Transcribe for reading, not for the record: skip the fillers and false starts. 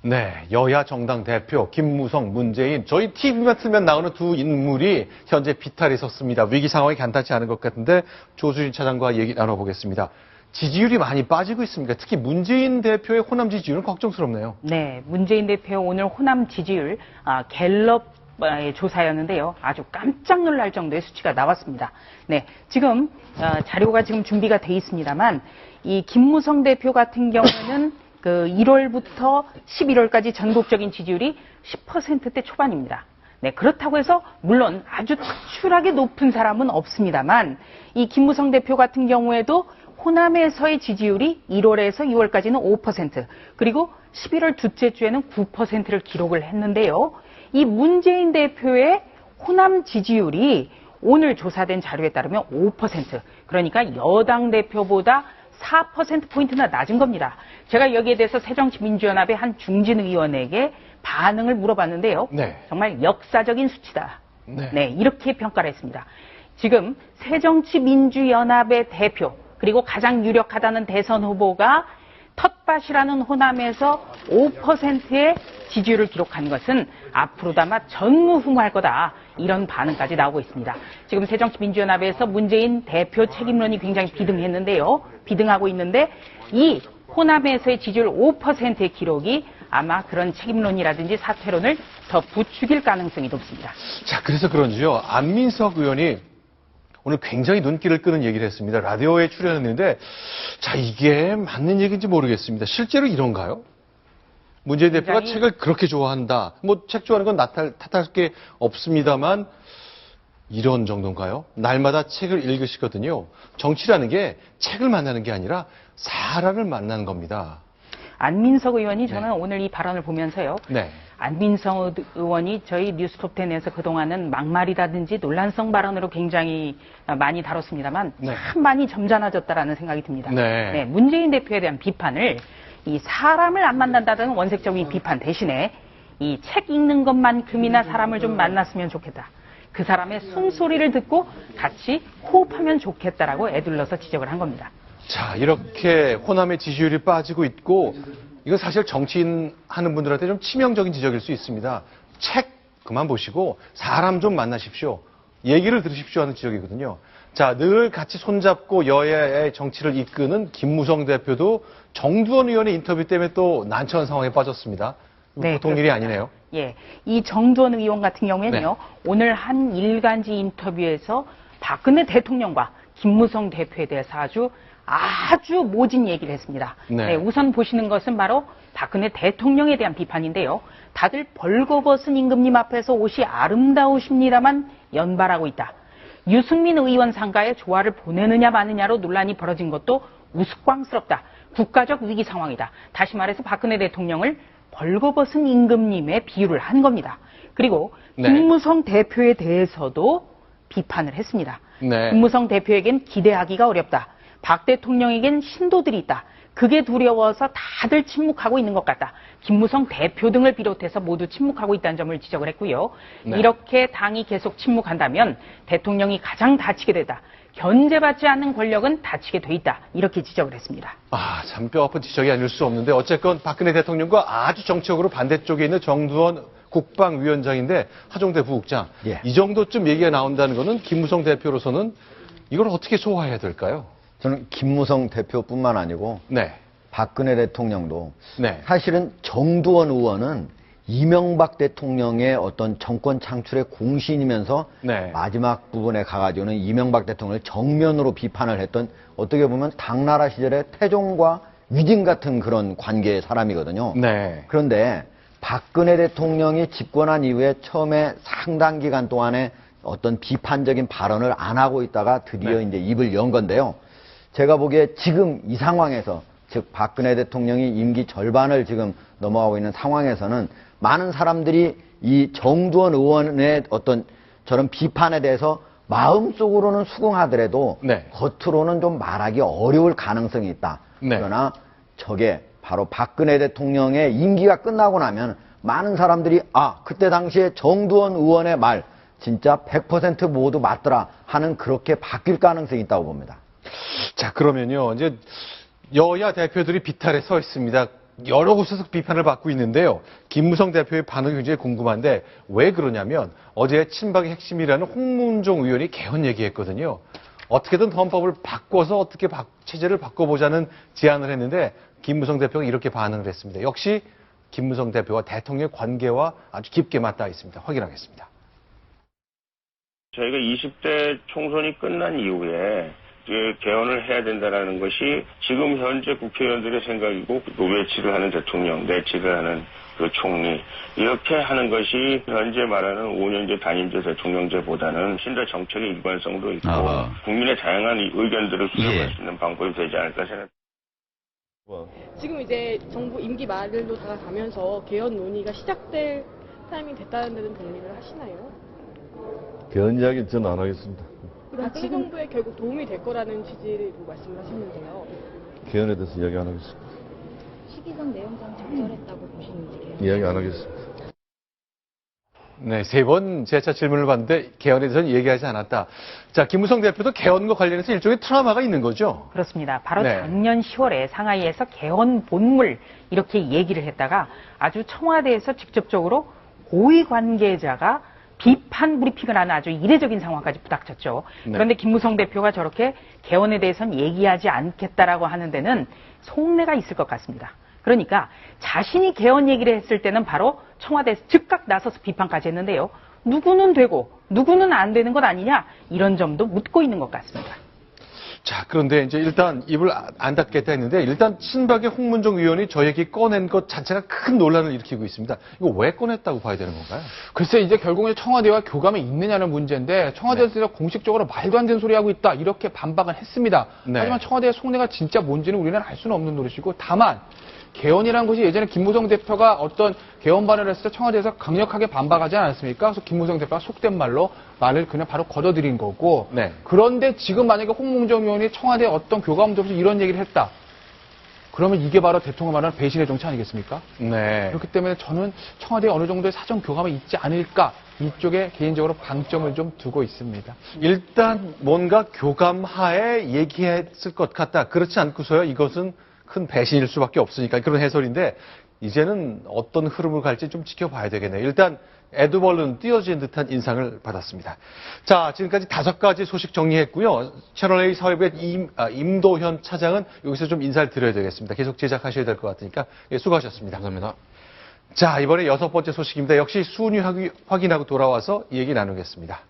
네, 여야 정당 대표 김무성, 문재인, 저희 TV만 틀면 나오는 두 인물이 현재 비탈에 섰습니다. 위기 상황이 간단치 않은 것 같은데 조수진 차장과 얘기 나눠보겠습니다. 지지율이 많이 빠지고 있습니다. 특히 문재인 대표의 호남 지지율은 걱정스럽네요. 네, 문재인 대표 오늘 호남 지지율 갤럽 조사였는데요. 아주 깜짝 놀랄 정도의 수치가 나왔습니다. 네, 지금 자료가 지금 준비가 돼 있습니다만 이 김무성 대표 같은 경우는 그 1월부터 11월까지 전국적인 지지율이 10%대 초반입니다. 네, 그렇다고 해서 물론 아주 특출하게 높은 사람은 없습니다만 이 김무성 대표 같은 경우에도 호남에서의 지지율이 1월에서 2월까지는 5%, 그리고 11월 둘째 주에는 9%를 기록을 했는데요. 이 문재인 대표의 호남 지지율이 오늘 조사된 자료에 따르면 5%, 그러니까 여당 대표보다 4%포인트나 낮은 겁니다. 제가 여기에 대해서 새정치민주연합의 한 중진 의원에게 반응을 물어봤는데요. 네. 정말 역사적인 수치다. 네. 네, 이렇게 평가를 했습니다. 지금 새정치민주연합의 대표, 그리고 가장 유력하다는 대선 후보가 텃밭이라는 호남에서 5%의 지지율을 기록한 것은 앞으로도 아마 전무후무할 거다. 이런 반응까지 나오고 있습니다. 지금 새정치민주연합에서 문재인 대표 책임론이 굉장히 비등했는데요. 비등하고 있는데 이 호남에서의 지지율 5%의 기록이 아마 그런 책임론이라든지 사퇴론을 더 부추길 가능성이 높습니다. 자, 그래서 그런지요. 안민석 의원이 오늘 굉장히 눈길을 끄는 얘기를 했습니다. 라디오에 출연했는데, 자, 이게 맞는 얘기인지 모르겠습니다. 실제로 이런가요? 문재인 대표가 책을 그렇게 좋아한다. 뭐 책 좋아하는 건 탓할 게 없습니다만 이런 정도인가요? 날마다 책을 읽으시거든요. 정치라는 게 책을 만나는 게 아니라 사람을 만나는 겁니다. 안민석 의원이 저는 오늘 이 발언을 보면서요. 네. 안민석 의원이 저희 뉴스톱10에서 그동안은 막말이라든지 논란성 발언으로 굉장히 많이 다뤘습니다만 참 많이 점잖아졌다라는 생각이 듭니다. 네, 문재인 대표에 대한 비판을 이 사람을 안 만난다는 원색적인 비판 대신에 이 책 읽는 것만큼이나 사람을 좀 만났으면 좋겠다. 그 사람의 숨소리를 듣고 같이 호흡하면 좋겠다라고 애둘러서 지적을 한 겁니다. 자, 이렇게 호남의 지지율이 빠지고 있고 이건 사실 정치인 하는 분들한테 좀 치명적인 지적일 수 있습니다. 책 그만 보시고 사람 좀 만나십시오. 얘기를 들으십시오 하는 지적이거든요. 자, 늘 같이 손잡고 여야의 정치를 이끄는 김무성 대표도 정두원 의원의 인터뷰 때문에 또 난처한 상황에 빠졌습니다. 네, 보통 그렇습니다. 일이 아니네요. 예, 이 정두원 의원 같은 경우에는요. 네. 오늘 한 일간지 인터뷰에서 박근혜 대통령과 김무성 대표에 대해서 아주 모진 얘기를 했습니다. 네. 네, 우선 보시는 것은 바로 박근혜 대통령에 대한 비판인데요. 다들 벌거벗은 임금님 앞에서 옷이 아름다우십니다만 연발하고 있다. 유승민 의원 상가에 조화를 보내느냐 마느냐로 논란이 벌어진 것도 우스꽝스럽다. 국가적 위기 상황이다. 다시 말해서 박근혜 대통령을 벌거벗은 임금님에 비유를 한 겁니다. 그리고 김무성 대표에 대해서도 비판을 했습니다. 김무성 대표에겐 기대하기가 어렵다. 박 대통령에겐 신도들이 있다. 그게 두려워서 다들 침묵하고 있는 것 같다. 김무성 대표 등을 비롯해서 모두 침묵하고 있다는 점을 지적을 했고요. 이렇게 당이 계속 침묵한다면 대통령이 가장 다치게 되다. 견제받지 않는 권력은 다치게 돼 있다. 이렇게 지적을 했습니다. 아, 참 뼈아픈 지적이 아닐 수 없는데 어쨌건 박근혜 대통령과 아주 정치적으로 반대쪽에 있는 정두원 국방위원장인데 하종대 부국장. 이 정도쯤 얘기가 나온다는 거는 김무성 대표로서는 이걸 어떻게 소화해야 될까요? 저는 김무성 대표뿐만 아니고 박근혜 대통령도 사실은 정두원 의원은 이명박 대통령의 어떤 정권 창출의 공신이면서 마지막 부분에 가가지고는 이명박 대통령을 정면으로 비판을 했던 어떻게 보면 당나라 시절의 태종과 위진 같은 그런 관계의 사람이거든요. 그런데 박근혜 대통령이 집권한 이후에 처음에 상당 기간 동안에 어떤 비판적인 발언을 안 하고 있다가 드디어 이제 입을 연 건데요. 제가 보기에 지금 이 상황에서 즉 박근혜 대통령이 임기 절반을 지금 넘어가고 있는 상황에서는 많은 사람들이 이 정두원 의원의 어떤 저런 비판에 대해서 마음속으로는 수긍하더라도 겉으로는 좀 말하기 어려울 가능성이 있다. 그러나 저게 바로 박근혜 대통령의 임기가 끝나고 나면 많은 사람들이 그때 당시에 정두원 의원의 말 진짜 100% 모두 맞더라 하는 그렇게 바뀔 가능성이 있다고 봅니다. 자, 그러면요. 이제 여야 대표들이 비탈에 서 있습니다. 여러 곳에서 비판을 받고 있는데요. 김무성 대표의 반응이 굉장히 궁금한데 왜 그러냐면 어제 친박의 핵심이라는 홍문종 의원이 개헌 얘기했거든요. 어떻게든 헌법을 바꿔서 어떻게 체제를 바꿔보자는 제안을 했는데 김무성 대표가 이렇게 반응을 했습니다. 역시 김무성 대표와 대통령의 관계와 아주 깊게 맞닿아 있습니다. 확인하겠습니다. 저희가 20대 총선이 끝난 이후에 개헌을 해야 된다는 것이 지금 현재 국회의원들의 생각이고 노배치를 하는 대통령, 내치를 하는 그 총리 이렇게 하는 것이 현재 말하는 5년제 단임제 대통령제보다는 신대 정책의 일관성도 있고 국민의 다양한 의견들을 수렴할 수 있는 방법이 되지 않을까 생각합니다. 지금 이제 정부 임기 말로 다가가면서 개헌 논의가 시작될 타이밍 됐다는 데는 동의를 하시나요? 개헌 이야기는 저는 안 하겠습니다. 그럼 새 정부에 결국 도움이 될 거라는 취지로 말씀을 하셨는데요. 개헌에 대해서 이야기 안 하겠습니다. 시기상 내용상 적절했다고 보시는지 개헌? 이야기 안 하겠습니다. 네, 3번 재차 질문을 받는데 개헌에 대해서는 얘기하지 않았다. 자, 김무성 대표도 개헌과 관련해서 일종의 트라우마가 있는 거죠? 그렇습니다. 바로 네. 작년 10월에 상하이에서 개헌 본물 이렇게 얘기를 했다가 아주 청와대에서 직접적으로 고위 관계자가 비판 브리핑을 하는 아주 이례적인 상황까지 부닥쳤죠. 네. 그런데 김무성 대표가 저렇게 개헌에 대해서는 얘기하지 않겠다라고 하는 데는 속내가 있을 것 같습니다. 그러니까 자신이 개헌 얘기를 했을 때는 바로 청와대에서 즉각 나서서 비판까지 했는데요. 누구는 되고 누구는 안 되는 것 아니냐 이런 점도 묻고 있는 것 같습니다. 자, 그런데 이제 일단 입을 안 닫겠다 했는데 일단 친박의 홍문종 의원이 저 얘기 꺼낸 것 자체가 큰 논란을 일으키고 있습니다. 이거 왜 꺼냈다고 봐야 되는 건가요? 글쎄 이제 결국은 청와대와 교감이 있느냐는 문제인데 청와대에서 네. 공식적으로 말도 안 되는 소리 하고 있다 이렇게 반박을 했습니다. 네. 하지만 청와대의 속내가 진짜 뭔지는 우리는 알 수는 없는 노릇이고 다만 개헌이라는 것이 예전에 김무성 대표가 어떤 개헌 발언을 했을 때 청와대에서 강력하게 반박하지 않았습니까? 그래서 김무성 대표가 속된 말로 말을 그냥 바로 걷어들인 거고. 네. 그런데 지금 만약에 홍문종 의원이 청와대에 어떤 교감도 없이 이런 얘기를 했다. 그러면 이게 바로 대통령 말하는 배신의 정치 아니겠습니까? 네. 그렇기 때문에 저는 청와대에 어느 정도의 사전 교감이 있지 않을까 이쪽에 개인적으로 방점을 좀 두고 있습니다. 일단 뭔가 교감하에 얘기했을 것 같다. 그렇지 않고서요. 이것은 큰 배신일 수밖에 없으니까 그런 해설인데 이제는 어떤 흐름을 갈지 좀 지켜봐야 되겠네요. 일단 에드벌룬 띄어진 듯한 인상을 받았습니다. 자, 지금까지 5가지 소식 정리했고요. 채널A 사회부의 임도현 차장은 여기서 좀 인사를 드려야 되겠습니다. 계속 제작하셔야 될 것 같으니까 수고하셨습니다. 감사합니다. 자, 이번에 6번째 소식입니다. 역시 순위 확인하고 돌아와서 얘기 나누겠습니다.